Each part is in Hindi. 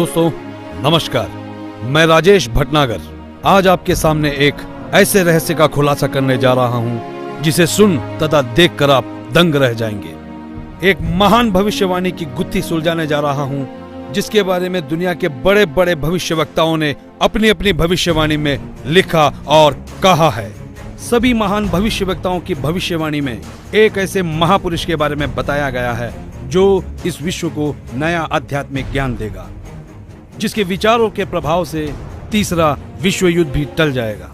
दोस्तों नमस्कार, मैं राजेश भटनागर आज आपके सामने एक ऐसे रहस्य का खुलासा करने जा रहा हूं जिसे सुन तथा देखकर आप दंग रह जाएंगे। एक महान भविष्यवाणी की गुत्थी सुलझाने जा रहा हूं जिसके बारे में दुनिया के बड़े बड़े भविष्यवक्ताओं ने अपनी अपनी भविष्यवाणी में लिखा और कहा है। सभी महान भविष्यवक्ताओं की भविष्यवाणी में एक ऐसे महापुरुष के बारे में बताया गया है जो इस विश्व को नया आध्यात्मिक ज्ञान देगा, जिसके विचारों के प्रभाव से तीसरा विश्व युद्ध भी टल जाएगा।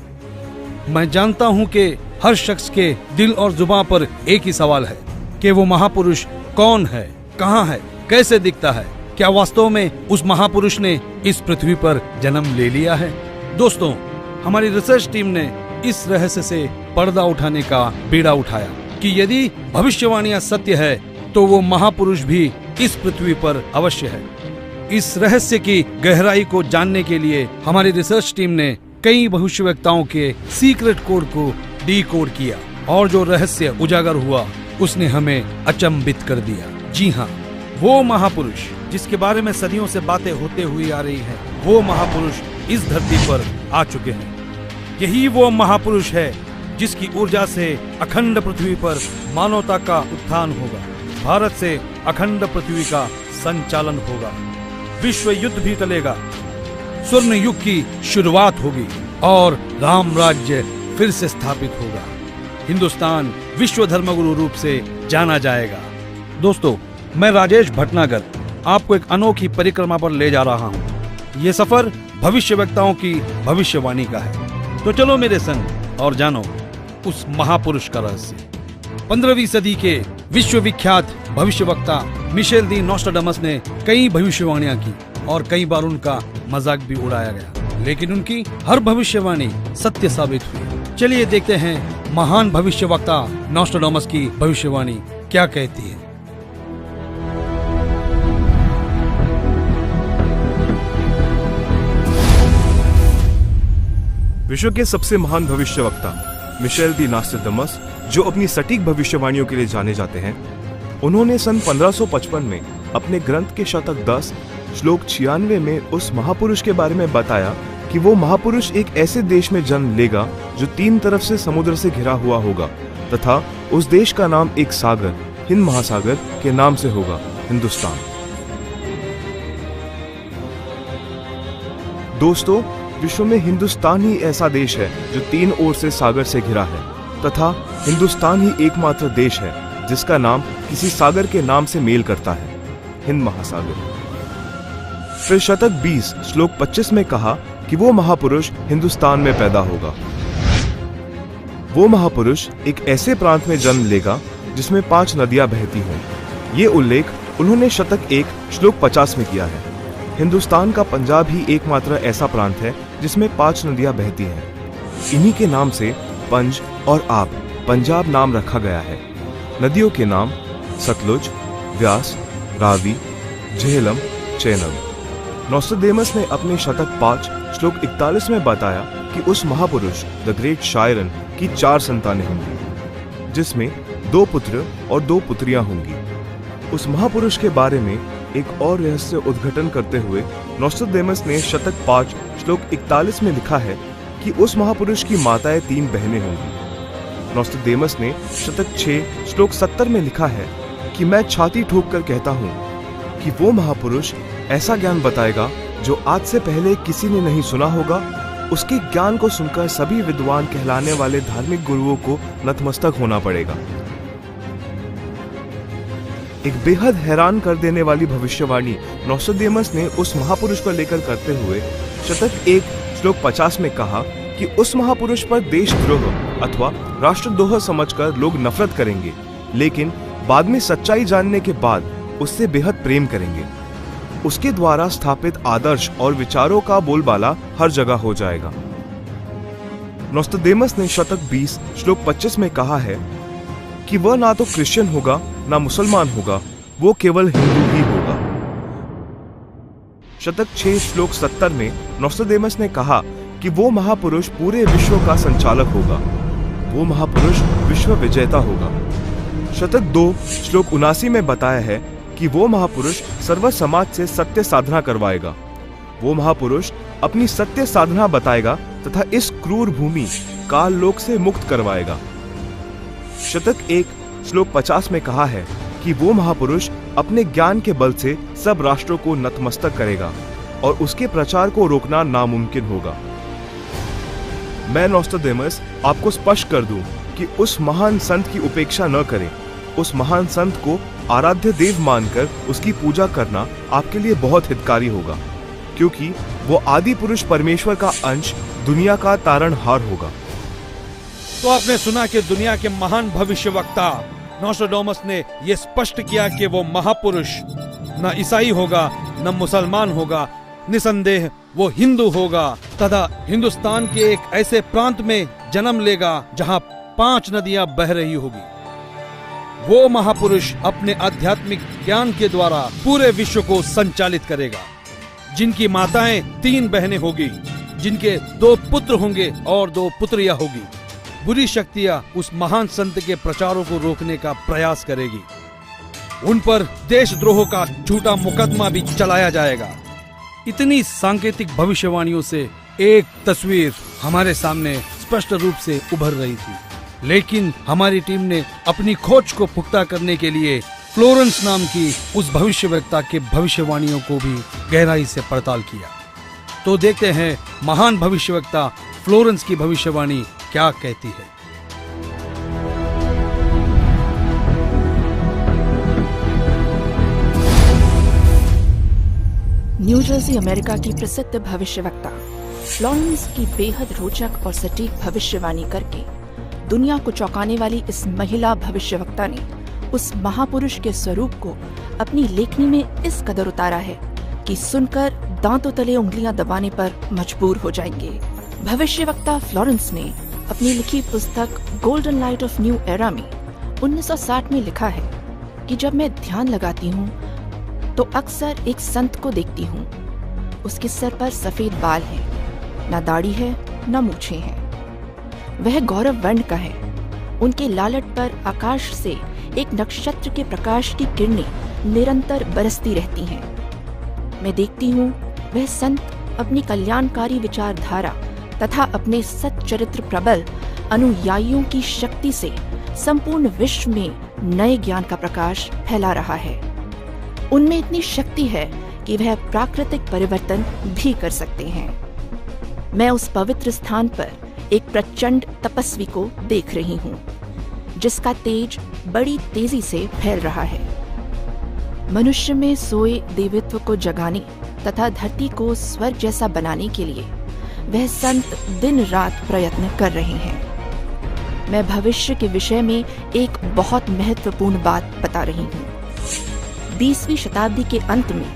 मैं जानता हूं कि हर शख्स के दिल और जुबान पर एक ही सवाल है कि वो महापुरुष कौन है, कहां है, कैसे दिखता है, क्या वास्तव में उस महापुरुष ने इस पृथ्वी पर जन्म ले लिया है। दोस्तों, हमारी रिसर्च टीम ने इस रहस्य से पर्दा उठाने का बीड़ा उठाया कि यदि भविष्यवाणियां सत्य है तो वो महापुरुष भी इस पृथ्वी पर अवश्य है। इस रहस्य की गहराई को जानने के लिए हमारी रिसर्च टीम ने कई भविष्यवक्ताओं के सीक्रेट कोड को डीकोड किया और जो रहस्य उजागर हुआ उसने हमें अचंभित कर दिया। जी हाँ, वो महापुरुष जिसके बारे में सदियों से बातें होते हुई आ रही हैं, वो महापुरुष इस धरती पर आ चुके हैं। यही वो महापुरुष है जिसकी ऊर्जा से अखंड पृथ्वी पर मानवता का उत्थान होगा, भारत से अखंड पृथ्वी का संचालन होगा, विश्व युद्ध भी टलेगा, स्वर्ण युग की शुरुआत होगी और राम राज्य फिर से स्थापित होगा। हिंदुस्तान विश्व धर्मगुरु रूप से जाना जाएगा। दोस्तों, मैं राजेश भटनागर आपको एक अनोखी परिक्रमा पर ले जा रहा हूँ। ये सफर भविष्यवक्ताओं की भविष्यवाणी का है, तो चलो मेरे संग और जानो उस महापुरुष का रहस्य। 15वीं सदी के विश्वविख्यात भविष्यवक्ता मिशेल दी नोस्ट्राडामस ने कई भविष्यवाणियां की और कई बार उनका मजाक भी उड़ाया गया, लेकिन उनकी हर भविष्यवाणी सत्य साबित हुई। चलिए देखते हैं महान भविष्यवक्ता नोस्ट्राडामस की भविष्यवाणी क्या कहती है। विश्व के सबसे महान भविष्यवक्ता मिशेल दी नोस्ट्राडामस, जो अपनी सटीक भविष्यवाणियों के लिए जाने जाते हैं, उन्होंने सन 1555 में अपने ग्रंथ के शतक 10 श्लोक 96 में उस महापुरुष के बारे में बताया कि वो महापुरुष एक ऐसे देश में जन्म लेगा जो 3 तरफ से समुद्र से घिरा हुआ होगा तथा उस देश का नाम एक सागर, हिंद महासागर के नाम से होगा, हिंदुस्तान। दोस्तों, विश्व में हिंदुस्तान ही ऐसा देश है जो 3 ओर से सागर से घिरा है तथा हिंदुस्तान ही एकमात्र देश है जिसका नाम किसी सागर के नाम से मेल करता है, हिंद महासागर। फिर शतक 20 श्लोक 25 में कहा कि वो महापुरुष हिंदुस्तान में पैदा होगा। वो महापुरुष एक ऐसे प्रांत में जन्म लेगा जिसमें 5 नदियां बहती हों। ये उल्लेख उन्होंने शतक 1 श्लोक 50 में किया है। हिंदुस्तान का पंजाब ही एकमात्र ऐसा प्रांत है जिसमें 5 नदियां बहती हैं। इन्हीं के नाम से पंज और आब पंजाब नाम रखा गया है। नदियों के नाम सतलुज, व्यास, रावी, झेलम, चेनाब। नोस्ट्राडामस ने अपने शतक 5 श्लोक 41 में बताया कि उस महापुरुष द ग्रेट शायरन की 4 संतानें होंगी, जिसमें 2 पुत्र और 2 पुत्रियां होंगी। उस महापुरुष के बारे में एक और रहस्य उद्घाटन करते हुए नोस्ट्राडामस ने शतक 5 श्लोक 41 में लिखा है कि उस महापुरुष की माताएं 3 बहनें होंगी। नोस्ट्राडामस ने शतक 6 श्लोक 70 में लिखा है कि मैं छाती ठोक कर कहता हूँ कि वो महापुरुष ऐसा ज्ञान बताएगा जो आज से पहले किसी ने नहीं सुना होगा। उसके ज्ञान को सुनकर सभी विद्वान कहलाने वाले धार्मिक गुरुओं को नतमस्तक होना पड़ेगा। एक बेहद हैरान कर देने वाली भविष्यवाणी नोस्ट्राडामस ने उस महापुरुष को लेकर करते हुए शतक 1 श्लोक 50 में कहा कि उस महापुरुष पर देशद्रोह अथवा राष्ट्रद्रोह समझकर लोग नफरत करेंगे, लेकिन बाद में सच्चाई जानने के बाद उससे बेहद प्रेम करेंगे। उसके द्वारा स्थापित आदर्श और विचारों का बोलबाला हर जगह हो जाएगा। नोस्ट्राडामस ने शतक 20 श्लोक 25 में कहा है कि वह ना तो क्रिश्चियन होगा ना मुसलमान होगा, वो केवल हिंदू ही होगा। शतक 6 श्लोक 70 में नोस्ट्राडामस ने कहा कि वो महापुरुष पूरे विश्व का संचालक होगा, वो महापुरुष विश्व विजेता होगा। शतक 2 श्लोक 79 में बताया है कि वो महापुरुष सर्व समाज से सत्य साधना करवाएगा वो महापुरुष अपनी सत्य साधना बताएगा तथा इस क्रूर भूमि काल लोक से मुक्त करवाएगा। शतक 1 श्लोक 50 में कहा है कि वो महापुरुष अपने ज्ञान के बल से सब राष्ट्रों को नतमस्तक करेगा और उसके प्रचार को रोकना नामुमकिन होगा। मैं नोस्ट्राडेमस आपको स्पष्ट कर दूं कि उस महान संत की उपेक्षा न करें। उस महान संत को आराध्य देव मानकर उसकी पूजा करना आपके लिए बहुत हितकारी होगा, क्योंकि वो आदि पुरुष परमेश्वर का अंश, दुनिया का तारणहार होगा। तो आपने सुना कि दुनिया के महान भविष्यवक्ता नोस्ट्राडेमस ने यह स्पष्ट किया कि वो महापुरुष न ईसाई होगा न मुसलमान होगा, निसंदेह वो हिंदू होगा तथा हिंदुस्तान के एक ऐसे प्रांत में जन्म लेगा जहां 5 नदियां बह रही होगी। वो महापुरुष अपने आध्यात्मिक ज्ञान के द्वारा पूरे विश्व को संचालित करेगा, जिनकी माताएं 3 बहनें होगी, जिनके 2 पुत्र होंगे और 2 पुत्रियां होगी। बुरी शक्तियां उस महान संत के प्रचारों को रोकने का प्रयास करेगी। उन पर देशद्रोह का झूठा मुकदमा भी चलाया जाएगा। इतनी सांकेतिक भविष्यवाणियों से एक तस्वीर हमारे सामने स्पष्ट रूप से उभर रही थी, लेकिन हमारी टीम ने अपनी खोज को पुख्ता करने के लिए फ्लोरेंस नाम की उस भविष्यवक्ता के भविष्यवाणियों को भी गहराई से पड़ताल किया। तो देखते हैं महान भविष्यवक्ता फ्लोरेंस की भविष्यवाणी क्या कहती है। न्यू जर्सी अमेरिका की प्रसिद्ध भविष्यवक्ता फ्लोरेंस की बेहद रोचक और सटीक भविष्यवाणी करके दुनिया को चौंकाने वाली इस महिला भविष्यवक्ता ने उस महापुरुष के स्वरूप को अपनी लेखनी में इस कदर उतारा है कि सुनकर दांतों तले उंगलियां दबाने पर मजबूर हो जाएंगे। भविष्यवक्ता फ्लोरेंस ने अपनी लिखी पुस्तक golden light of new era में 1960 में लिखा है कि जब मैं ध्यान लगाती हूँ तो अक्सर एक संत को देखती हूँ। उसके सर पर सफेद बाल हैं, न दाढ़ी है न मूछें हैं। वह गौरव वर्ण का है। उनके लालट पर आकाश से एक नक्षत्र के प्रकाश की किरणें निरंतर बरसती रहती हैं। मैं देखती हूँ वह संत अपनी कल्याणकारी विचारधारा तथा अपने सच्चरित्र प्रबल अनुयायियों की शक्ति से संपूर्ण विश्व में नए ज्ञान का प्रकाश फैला रहा है। उनमें इतनी शक्ति है कि वह प्राकृतिक परिवर्तन भी कर सकते हैं। मैं उस पवित्र स्थान पर एक प्रचंड तपस्वी को देख रही हूँ, जिसका तेज बड़ी तेजी से फैल रहा है। मनुष्य में सोए देवत्व को जगाने तथा धरती को स्वर्ग जैसा बनाने के लिए वह संत दिन रात प्रयत्न कर रहे हैं। मैं भविष्य के विषय में एक बहुत महत्वपूर्ण बात बता रही हूँ। 20वीं शताब्दी के अंत में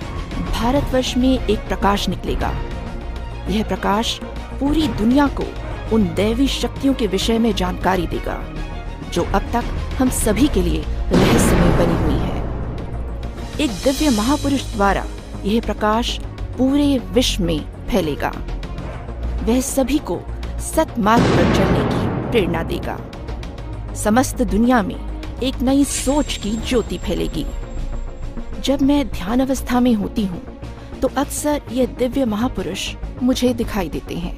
भारतवर्ष में एक प्रकाश निकलेगा। यह प्रकाश पूरी दुनिया को उन दैवी शक्तियों के विषय में जानकारी देगा जो अब तक हम सभी के लिए रहस्यमय बनी हुई है। एक दिव्य महापुरुष द्वारा यह प्रकाश पूरे विश्व में फैलेगा। वह सभी को सत्मार्ग पर चलने की प्रेरणा देगा। समस्त दुनिया में एक नई सोच की ज्योति फैलेगी। जब मैं ध्यान अवस्था में होती हूँ तो अक्सर ये दिव्य महापुरुष मुझे दिखाई देते हैं।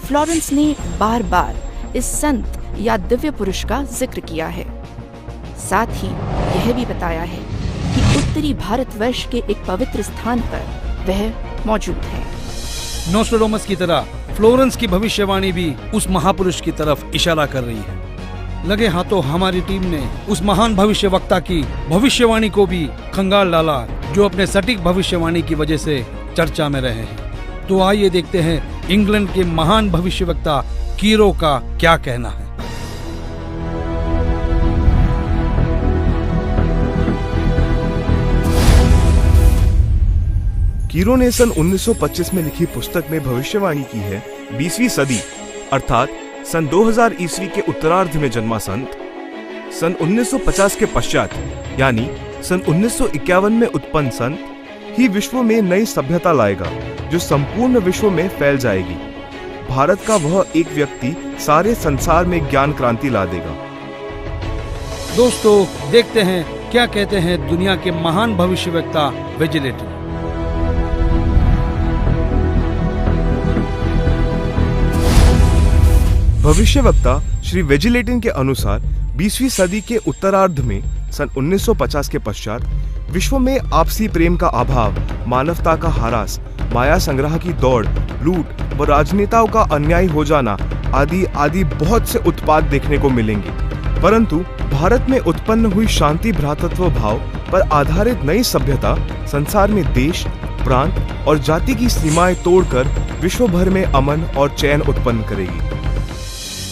फ्लोरेंस ने बार बार इस संत या दिव्य पुरुष का जिक्र किया है। साथ ही यह भी बताया है कि उत्तरी भारतवर्ष के एक पवित्र स्थान पर वह मौजूद है। नोस्ट्राडेमस की तरह फ्लोरेंस की भविष्यवाणी भी उस महापुरुष की तरफ इशारा कर रही है। लगे हाथों हमारी टीम ने उस महान भविष्यवक्ता की भविष्यवाणी को भी खंगाल डाला, जो अपने सटीक भविष्यवाणी की वजह से चर्चा में रहे हैं। तो आइए देखते हैं इंग्लैंड के महान भविष्यवक्ता कीरो का क्या कहना है। कीरो ने सन 1925 में लिखी पुस्तक में भविष्यवाणी की है 20वीं सदी अर्थात सन 2000 ईस्वी के उत्तरार्ध में जन्मा संत सन 1950 के पश्चात यानी सन 1951 में उत्पन्न संत ही विश्व में नई सभ्यता लाएगा, जो संपूर्ण विश्व में फैल जाएगी। भारत का वह एक व्यक्ति सारे संसार में ज्ञान क्रांति ला देगा। दोस्तों देखते हैं क्या कहते हैं दुनिया के महान भविष्यवक्ता विजिलेटर। भविष्यवक्ता श्री वेजिलेटिन के अनुसार 20वीं सदी के उत्तरार्ध में सन 1950 के पश्चात विश्व में आपसी प्रेम का अभाव, मानवता का ह्रास, माया संग्रह की दौड़, लूट व राजनेताओं का अन्याय हो जाना आदि आदि बहुत से उत्पाद देखने को मिलेंगे। परंतु भारत में उत्पन्न हुई शांति भ्रातृत्व भाव पर आधारित नई सभ्यता संसार में देश, प्रांत और जाति की सीमाएं तोड़कर विश्व भर में अमन और चैन उत्पन्न करेगी।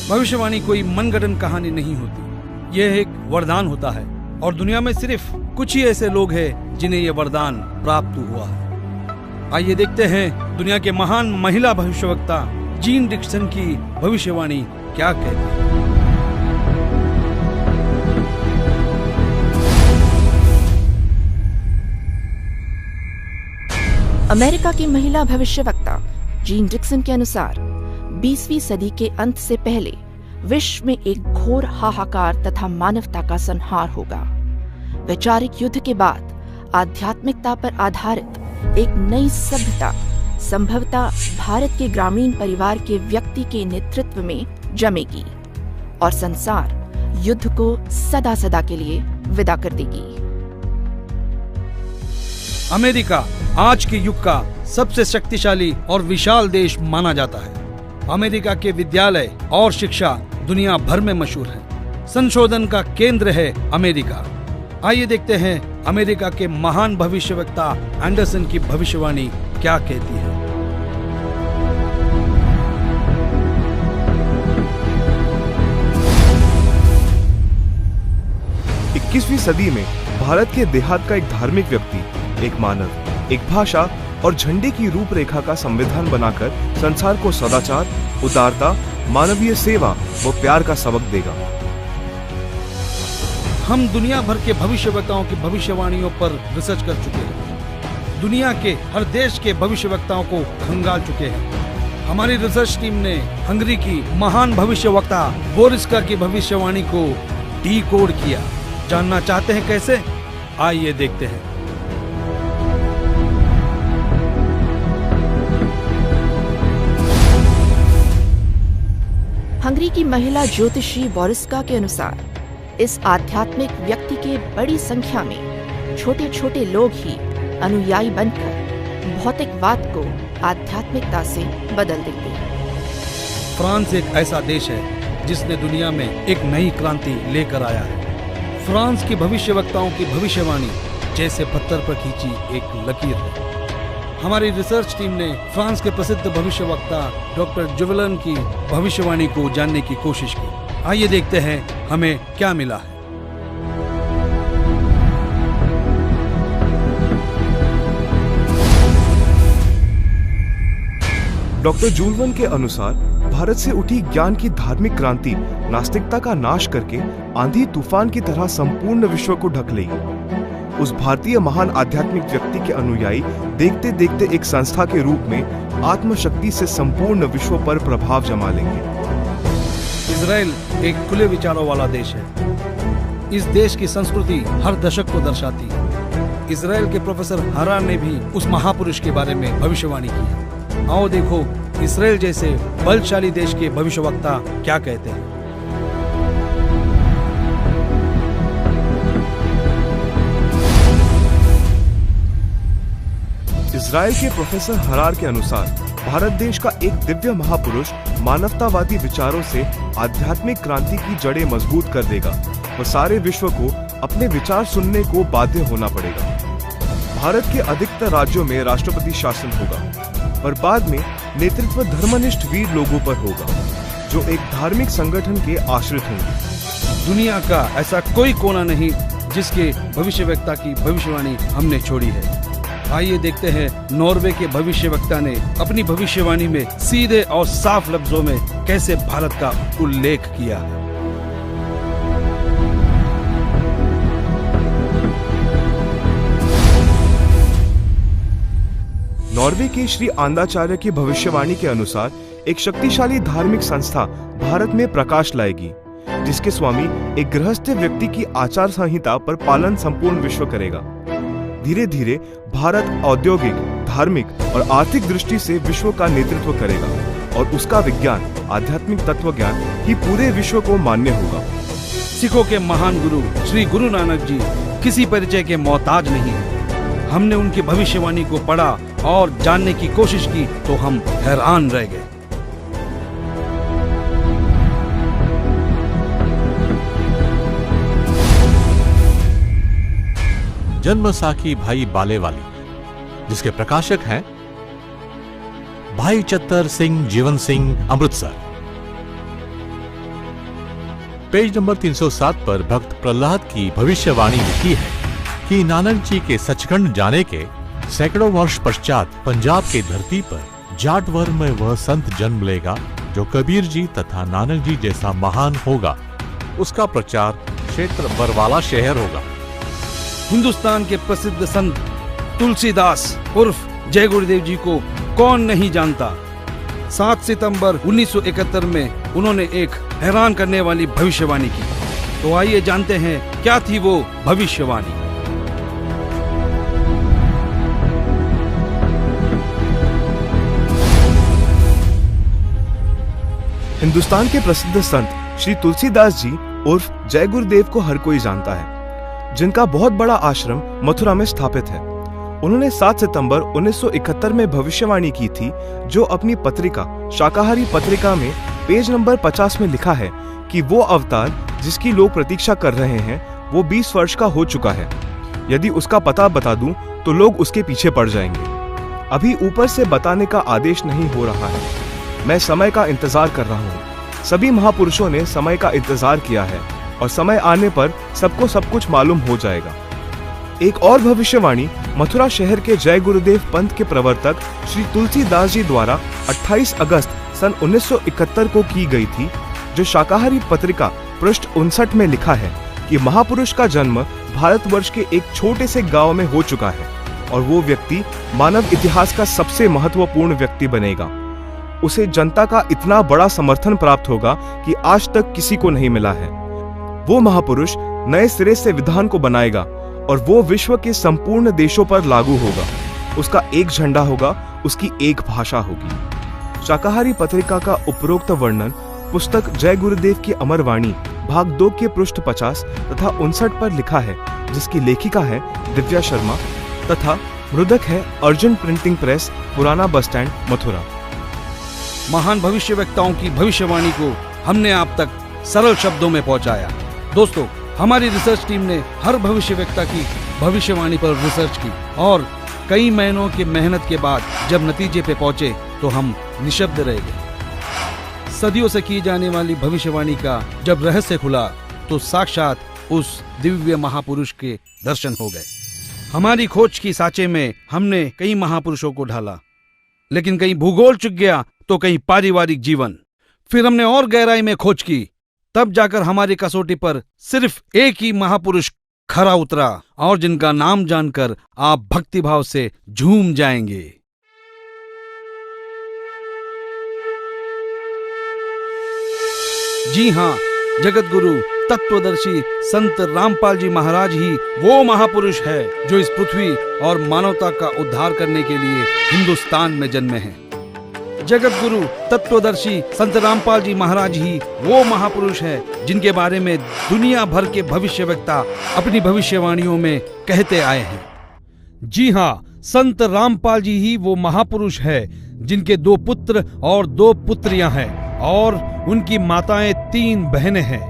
भविष्यवाणी कोई मनगढ़ंत कहानी नहीं होती, यह एक वरदान होता है और दुनिया में सिर्फ कुछ ही ऐसे लोग हैं जिन्हें यह वरदान प्राप्त हुआ है। आइए देखते हैं दुनिया के महान महिला भविष्यवक्ता जीन डिक्सन की भविष्यवाणी क्या कहती है। अमेरिका की महिला भविष्यवक्ता जीन डिक्सन के अनुसार 20वीं सदी के अंत से पहले विश्व में एक घोर हाहाकार तथा मानवता का संहार होगा। वैचारिक युद्ध के बाद आध्यात्मिकता पर आधारित एक नई सभ्यता संभवतः भारत के ग्रामीण परिवार के व्यक्ति के नेतृत्व में जमेगी और संसार युद्ध को सदा सदा के लिए विदा कर देगी। अमेरिका आज के युग का सबसे शक्तिशाली और विशाल देश माना जाता है। अमेरिका के विद्यालय और शिक्षा दुनिया भर में मशहूर है। संशोधन का केंद्र है अमेरिका। आइए देखते हैं अमेरिका के महान भविष्यवक्ता एंडरसन की भविष्यवाणी क्या कहती है। 21वीं सदी में भारत के देहात का एक धार्मिक व्यक्ति, एक मानव, एक भाषा और झंडे की रूपरेखा का संविधान बनाकर संसार को सदाचार, उदारता, मानवीय सेवा व प्यार का सबक देगा। हम दुनिया भर के भविष्यवक्ताओं की भविष्यवाणियों पर रिसर्च कर चुके हैं। दुनिया के हर देश के भविष्यवक्ताओं को खंगाल चुके हैं। हमारी रिसर्च टीम ने हंगरी की महान भविष्यवक्ता बोरिस्का की भविष्यवाणी को डीकोड किया। जानना चाहते हैं कैसे? आइए देखते हैं। हंगरी की महिला ज्योतिषी बोरिस्का के अनुसार इस आध्यात्मिक व्यक्ति के बड़ी संख्या में छोटे छोटे लोग ही अनुयायी बनकर भौतिकवाद को आध्यात्मिकता से बदल देंगे। फ्रांस एक ऐसा देश है जिसने दुनिया में एक नई क्रांति लेकर आया है। फ्रांस की भविष्यवक्ताओं की भविष्यवाणी जैसे पत्थर पर खींची एक लकीर है। हमारी रिसर्च टीम ने फ्रांस के प्रसिद्ध भविष्यवक्ता डॉक्टर जुवेलन की भविष्यवाणी को जानने की कोशिश की। आइए देखते हैं हमें क्या मिला है। डॉक्टर जुवेलन के अनुसार भारत से उठी ज्ञान की धार्मिक क्रांति नास्तिकता का नाश करके आंधी तूफान की तरह संपूर्ण विश्व को ढक लेगी। उस भारतीय महान आध्यात्मिक व्यक्ति के अनुयायी देखते देखते एक संस्था के रूप में आत्मशक्ति से संपूर्ण विश्व पर प्रभाव जमा लेंगे। इजराइल एक खुले विचारों वाला देश है। इस देश की संस्कृति हर दशक को दर्शाती है। इजराइल के प्रोफेसर हरार ने भी उस महापुरुष के बारे में भविष्यवाणी की है। आओ देखो इजराइल जैसे बलशाली देश के भविष्यवक्ता क्या कहते हैं। इजराइल के प्रोफेसर हरार के अनुसार भारत देश का एक दिव्य महापुरुष मानवतावादी विचारों से आध्यात्मिक क्रांति की जड़ें मजबूत कर देगा और सारे विश्व को अपने विचार सुनने को बाध्य होना पड़ेगा। भारत के अधिकतर राज्यों में राष्ट्रपति शासन होगा और बाद में नेतृत्व धर्मनिष्ठ वीर लोगों पर होगा जो एक धार्मिक संगठन के आश्रित होंगे। दुनिया का ऐसा कोई कोना नहीं जिसके भविष्यवक्ता की भविष्यवाणी हमने छोड़ी है। आइए देखते हैं नॉर्वे के भविष्यवक्ता ने अपनी भविष्यवाणी में सीधे और साफ लफ्जों में कैसे भारत का उल्लेख किया है। नॉर्वे के श्री आंदाचार्य की भविष्यवाणी के अनुसार एक शक्तिशाली धार्मिक संस्था भारत में प्रकाश लाएगी जिसके स्वामी एक गृहस्थ व्यक्ति की आचार संहिता पर पालन संपूर्ण विश्व करेगा। धीरे धीरे भारत औद्योगिक, धार्मिक और आर्थिक दृष्टि से विश्व का नेतृत्व करेगा और उसका विज्ञान आध्यात्मिक तत्व ज्ञान ही पूरे विश्व को मान्य होगा। सिखों के महान गुरु श्री गुरु नानक जी किसी परिचय के मोहताज नहीं है। हमने उनकी भविष्यवाणी को पढ़ा और जानने की कोशिश की तो हम हैरान रह गए। जन्मसाखी भाई बालेवाली, जिसके प्रकाशक हैं भाई चत्तर सिंह जीवन सिंह, अमृतसर। पेज नंबर 307 पर भक्त प्रहलाद की भविष्यवाणी लिखी है कि नानक जी के सचखंड जाने के सैकड़ों वर्ष पश्चात पंजाब की धरती पर जाटवर में वह संत जन्म लेगा जो कबीर जी तथा नानक जी जैसा महान होगा। उसका प्रचार क्षेत्र बरवाला शहर होगा। हिंदुस्तान के प्रसिद्ध संत तुलसीदास उर्फ जय गुरुदेव जी को कौन नहीं जानता। 7 सितंबर 1971 में उन्होंने एक हैरान करने वाली भविष्यवाणी की। तो आइए जानते हैं क्या थी वो भविष्यवाणी। हिंदुस्तान के प्रसिद्ध संत श्री तुलसीदास जी उर्फ जय गुरुदेव को हर कोई जानता है, जिनका बहुत बड़ा आश्रम मथुरा में स्थापित है। उन्होंने 7 सितंबर 1971 में भविष्यवाणी की थी, जो अपनी पत्रिका शाकाहारी पत्रिका में पेज नंबर 50 में लिखा है कि वो अवतार जिसकी लोग प्रतीक्षा कर रहे हैं वो 20 वर्ष का हो चुका है। यदि उसका पता बता दूं तो लोग उसके पीछे पड़ जाएंगे। अभी ऊपर से बताने का आदेश नहीं हो रहा है। मैं समय का इंतजार कर रहा हूँ। सभी महापुरुषों ने समय का इंतजार किया है और समय आने पर सबको सब कुछ मालूम हो जाएगा। एक और भविष्यवाणी मथुरा शहर के जय गुरुदेव पंथ के प्रवर्तक श्री तुलसीदास जी द्वारा 28 अगस्त सन 1971 को की गई थी, जो शाकाहारी पत्रिका पृष्ठ 59 में लिखा है कि महापुरुष का जन्म भारतवर्ष के एक छोटे से गांव में हो चुका है और वो व्यक्ति मानव इतिहास का सबसे महत्वपूर्ण व्यक्ति बनेगा। उसे जनता का इतना बड़ा समर्थन प्राप्त होगा कि आज तक किसी को नहीं मिला है। वो महापुरुष नए सिरे से विधान को बनाएगा और वो विश्व के संपूर्ण देशों पर लागू होगा। उसका एक झंडा होगा, उसकी एक भाषा होगी। शाकाहारी पत्रिका का उपरोक्त वर्णन पुस्तक जय गुरुदेव की अमर वाणी भाग 2 के पृष्ठ 50 तथा 59 पर लिखा है, जिसकी लेखिका है दिव्या शर्मा तथा मृदक है अर्जुन प्रिंटिंग प्रेस, पुराना बस स्टैंड, मथुरा। महान भविष्यवक्ताओं की भविष्यवाणी को हमने आप तक सरल शब्दों में पहुंचाया। दोस्तों, हमारी रिसर्च टीम ने हर भविष्यवक्ता की भविष्यवाणी पर रिसर्च की और कई महीनों की मेहनत के बाद जब नतीजे पे पहुंचे तो हम निशब्द रह गए। सदियों से की जाने वाली भविष्यवाणी का जब रहस्य खुला तो साक्षात उस दिव्य महापुरुष के दर्शन हो गए। हमारी खोज की सांचे में हमने कई महापुरुषों को ढाला, लेकिन कहीं भूगोल चुक गया तो कहीं पारिवारिक जीवन। फिर हमने और गहराई में खोज की, तब जाकर हमारी कसौटी पर सिर्फ एक ही महापुरुष खरा उतरा और जिनका नाम जानकर आप भक्तिभाव से झूम जाएंगे। जी हां, जगत गुरु तत्वदर्शी संत रामपाल जी महाराज ही वो महापुरुष है जो इस पृथ्वी और मानवता का उद्धार करने के लिए हिंदुस्तान में जन्मे हैं। जगत गुरु तत्वदर्शी संत रामपाल जी महाराज ही वो महापुरुष है जिनके बारे में दुनिया भर के भविष्यवक्ता अपनी भविष्यवाणियों में कहते आए हैं। जी हां, संत रामपाल जी ही वो महापुरुष है जिनके 2 पुत्र और 2 पुत्रियां हैं और उनकी माताएं 3 बहनें हैं।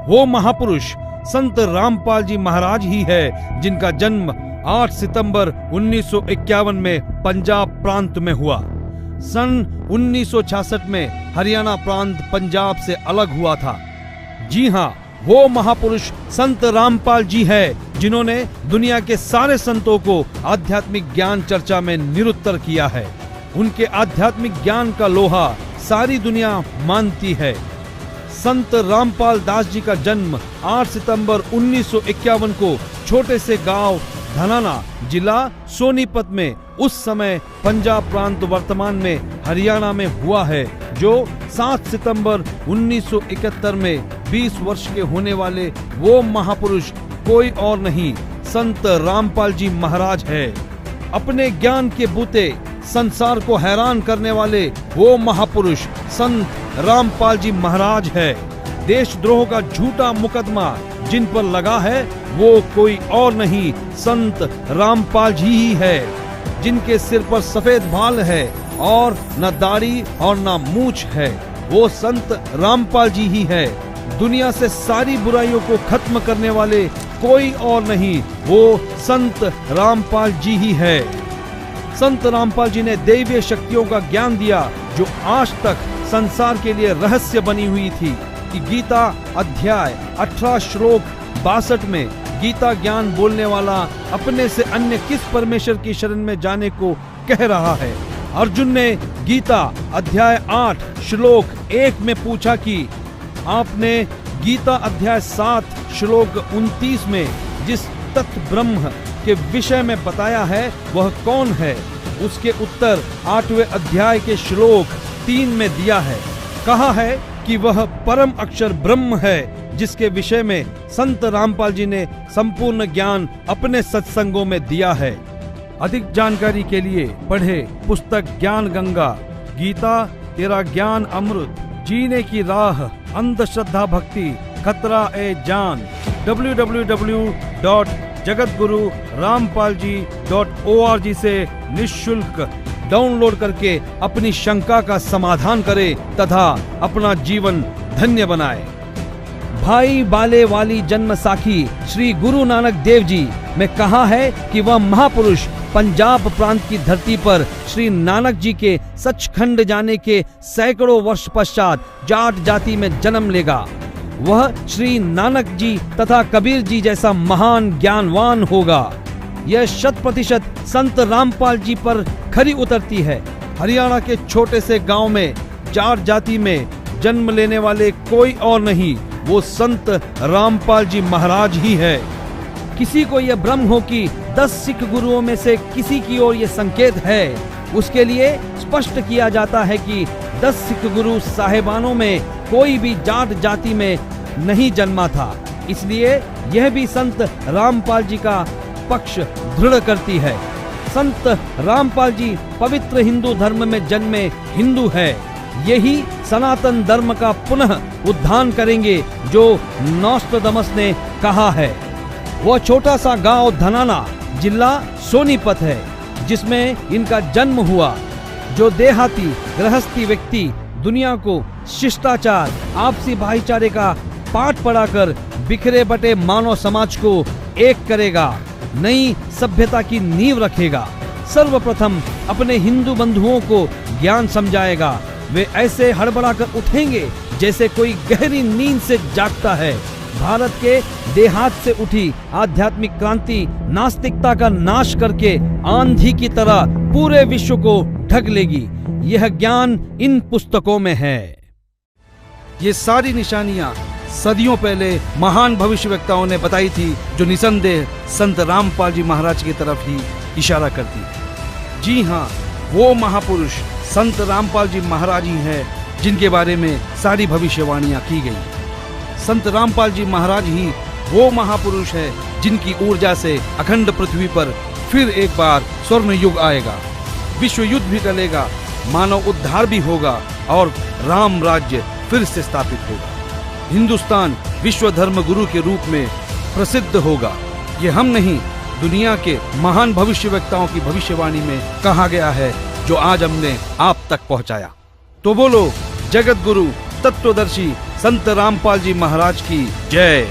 वो महापुरुष संत रामपाल जी महाराज ही है जिनका जन्म 8 सितंबर 1951 में पंजाब प्रांत में हुआ। सन 1966 में हरियाणा प्रांत पंजाब से अलग हुआ था। जी हां, वो महापुरुष संत रामपाल जी है जिन्होंने दुनिया के सारे संतों को आध्यात्मिक ज्ञान चर्चा में निरुत्तर किया है। उनके आध्यात्मिक ज्ञान का लोहा सारी दुनिया मानती है। संत रामपाल दास जी का जन्म 8 सितंबर 1951 को छोटे से गांव धनाना, जिला सोनीपत में, उस समय पंजाब प्रांत वर्तमान में हरियाणा में हुआ है, जो 7 सितंबर 1971 में 20 वर्ष के होने वाले वो महापुरुष कोई और नहीं, संत रामपाल जी महाराज है। अपने ज्ञान के बूते संसार को हैरान करने वाले वो महापुरुष संत रामपाल जी महाराज है। देशद्रोह का झूठा मुकदमा जिन पर लगा है वो कोई और नहीं, संत रामपाल जी ही है, जिनके सिर पर सफेद बाल है और न दाढ़ी और न मूंछ है। वो संत रामपाल जी ही है। दुनिया से सारी बुराइयों को खत्म करने वाले कोई और नहीं, वो संत रामपाल जी ही है। संत रामपाल जी ने दैवीय शक्तियों का ज्ञान दिया जो आज तक संसार के लिए रहस्य बनी हुई थी कि गीता अध्याय 18 श्लोक 62 में गीता ज्ञान बोलने वाला अपने से अन्य किस परमेश्वर की शरण में जाने को कह रहा है। अर्जुन ने गीता अध्याय 8 श्लोक 1 में पूछा कि आपने गीता अध्याय 7 श्लोक 29 में जिस तत्व ब्रह्म के विषय में बताया है वह कौन है। उसके उत्तर 8वें अध्याय के श्लोक 3 में दिया है। कहा है कि वह परम अक्षर ब्रह्म है, जिसके विषय में संत रामपाल जी ने संपूर्ण ज्ञान अपने सत्संगों में दिया है। अधिक जानकारी के लिए पढ़े पुस्तक ज्ञान गंगा, गीता तेरा ज्ञान अमृत, जीने की राह, अंधश्रद्धा भक्ति खतरा ए जान। www.jagatgururampalji.org से निःशुल्क डाउनलोड करके अपनी शंका का समाधान करें तथा अपना जीवन धन्य बनाए। भाई बाले वाली जन्म साखी श्री गुरु नानक देव जी में कहा है कि वह महापुरुष पंजाब प्रांत की धरती पर श्री नानक जी के सचखंड जाने के सैकड़ों वर्ष पश्चात जाट जाति में जन्म लेगा। वह श्री नानक जी तथा कबीर जी जैसा महान ज्ञानवान होगा। यह 100% संत रामपाल जी पर खरी उतरती है। हरियाणा के छोटे से गांव में जाट जाति में जन्म लेने वाले कोई और नहीं, वो संत रामपाल जी महाराज ही है। किसी को यह भ्रम हो कि 10 सिख गुरुओं में से किसी की ओर यह संकेत है, उसके लिए स्पष्ट किया जाता है कि 10 सिख गुरु साहेबानों में कोई भी जाट जाति में नहीं जन्मा था। इसलिए यह भी संत रामपाल जी का पक्ष दृढ़ करती है। संत रामपाल जी पवित्र हिंदू धर्म में जन्मे हिंदू है। यही सनातन धर्म का पुनः उद्धार करेंगे जो नोस्ट्राडामस ने कहा है। वह छोटा सा गांव धनाना जिला सोनीपत है जिसमें इनका जन्म हुआ। जो देहाती गृहस्थी व्यक्ति दुनिया को शिष्टाचार, आपसी भाईचारे का पाठ पढ़ाकर बिखरे बटे मानव समाज को एक करेगा, नई सभ्यता की नींव रखेगा। सर्वप्रथम अपने हिंदू बंधुओं को ज्ञान समझाएगा। वे ऐसे हड़बड़ाकर उठेंगे जैसे कोई गहरी नींद से जागता है। भारत के देहात से उठी आध्यात्मिक क्रांति नास्तिकता का नाश करके आंधी की तरह पूरे विश्व को ढक लेगी। यह ज्ञान इन पुस्तकों में है। ये सारी निशानियां सदियों पहले महान भविष्यवक्ताओं ने बताई थी, जो निसंदेह संत रामपाल जी महाराज की तरफ ही इशारा करती है। जी हाँ, वो महापुरुष संत रामपाल जी महाराज ही है जिनके बारे में सारी भविष्यवाणियां की गई। संत रामपाल जी महाराज ही वो महापुरुष है जिनकी ऊर्जा से अखंड पृथ्वी पर फिर एक बार स्वर्ण युग आएगा, विश्व युद्ध भी टलेगा, मानव उद्धार भी होगा और राम राज्य फिर से स्थापित होगा। हिंदुस्तान विश्व धर्म गुरु के रूप में प्रसिद्ध होगा। ये हम नहीं, दुनिया के महान भविष्यवक्ताओं की भविष्यवाणी में कहा गया है, जो आज हमने आप तक पहुंचाया। तो बोलो जगत गुरु तत्वदर्शी संत रामपाल जी महाराज की जय।